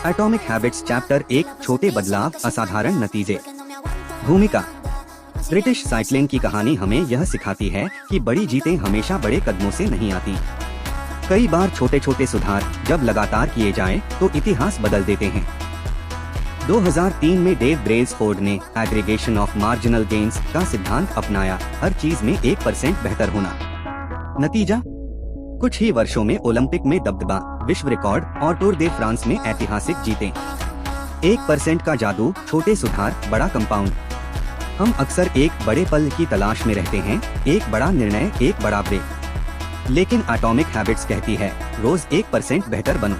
Atomic habits chapter 1 छोटे बदलाव असाधारण नतीजे। भूमिका। ब्रिटिश साइकिलिंग की कहानी हमें यह सिखाती है कि बड़ी जीतें हमेशा बड़े कदमों से नहीं आती। कई बार छोटे छोटे सुधार जब लगातार किए जाएं, तो इतिहास बदल देते हैं। 2003 में डेव ब्रेसफोर्ड ने एग्रीगेशन ऑफ मार्जिनल गेन्स का सिद्धांत अपनाया, हर चीज में 1% बेहतर होना। नतीजा, कुछ ही वर्षों में ओलंपिक में दबदबा, विश्व रिकॉर्ड और टूर दे फ्रांस में ऐतिहासिक जीतें। 1% का जादू, छोटे सुधार, बड़ा कंपाउंड। हम अक्सर एक बड़े पल की तलाश में रहते हैं, एक बड़ा निर्णय, एक बड़ा ब्रेक। लेकिन एटॉमिक हैबिट्स कहती है, रोज 1% बेहतर बनो।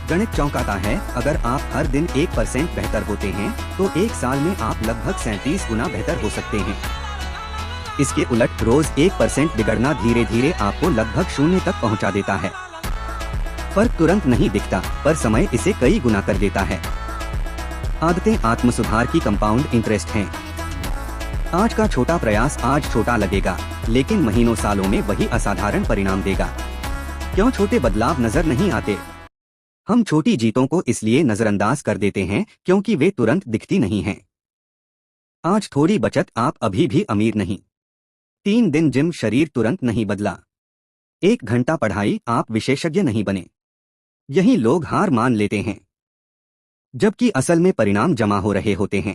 गणित चौंकाता है, अगर आप हर दिन 1% बेहतर होते हैं, तो एक साल में आप लगभग 37 गुना बेहतर हो सकते हैं। इसके उलट रोज 1% बिगड़ना धीरे धीरे आपको लगभग 0 तक पहुंचा देता है। फर्क तुरंत नहीं दिखता, पर समय इसे कई गुना कर देता है। आदतें आत्म सुधार की कंपाउंड इंटरेस्ट हैं। आज का छोटा प्रयास आज छोटा लगेगा, लेकिन महीनों सालों में वही असाधारण परिणाम देगा। क्यों छोटे बदलाव नजर नहीं आते? हम छोटी जीतों को इसलिए नजरअंदाज कर देते हैं क्योंकि वे तुरंत दिखती नहीं हैं। आज थोड़ी बचत, आप अभी भी अमीर नहीं। 3 दिन जिम, शरीर तुरंत नहीं बदला। 1 घंटा पढ़ाई, आप विशेषज्ञ नहीं बने। यही लोग हार मान लेते हैं, जबकि असल में परिणाम जमा हो रहे होते हैं।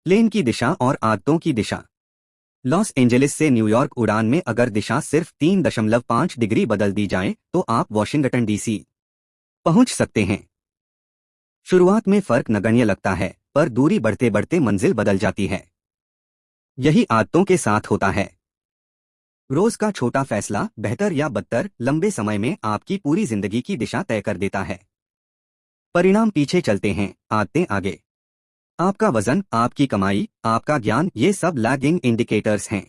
प्लेन की दिशा और आदतों की दिशा। लॉस एंजलिस से न्यूयॉर्क उड़ान में अगर दिशा सिर्फ 3.5 डिग्री बदल दी जाए, तो आप वॉशिंगटन डीसी पहुंच सकते हैं। शुरुआत में फर्क नगण्य लगता है, पर दूरी बढ़ते बढ़ते मंजिल बदल जाती है। यही आदतों के साथ होता है। रोज का छोटा फैसला, बेहतर या बदतर, लंबे समय में आपकी पूरी जिंदगी की दिशा तय कर देता है। परिणाम पीछे चलते हैं, आदतें आगे। आपका वजन, आपकी कमाई, आपका ज्ञान, ये सब लैगिंग इंडिकेटर्स हैं।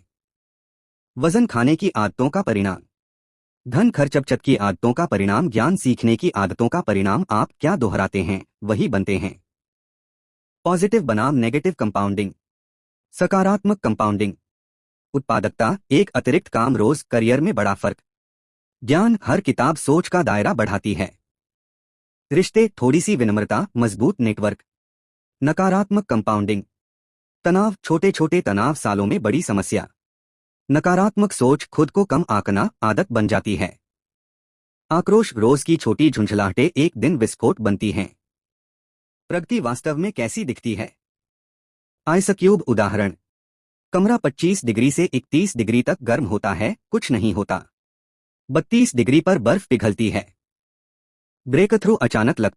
वजन खाने की आदतों का परिणाम, धन खर्च बचत की आदतों का परिणाम, ज्ञान सीखने की आदतों का परिणाम। आप क्या दोहराते हैं, वही बनते हैं। पॉजिटिव बनाम नेगेटिव कंपाउंडिंग। सकारात्मक कंपाउंडिंग। उत्पादकता, एक अतिरिक्त काम रोज, करियर में बड़ा फर्क। ज्ञान, हर किताब सोच का दायरा बढ़ाती है। रिश्ते, थोड़ी सी विनम्रता, मजबूत नेटवर्क। नकारात्मक कंपाउंडिंग। तनाव, छोटे छोटे तनाव, सालों में बड़ी समस्या। नकारात्मक सोच, खुद को कम आंकना, आदत बन जाती है। आक्रोश, रोज की छोटी झुंझलाहटें एक दिन विस्फोट बनती हैं। प्रगति वास्तव में कैसी दिखती है? आइस क्यूब उदाहरण। कमरा 25 डिग्री से 31 डिग्री तक गर्म होता है, कुछ नहीं होता। 32 डिग्री पर बर्फ पिघलती है। ब्रेक थ्रू अचानक लगता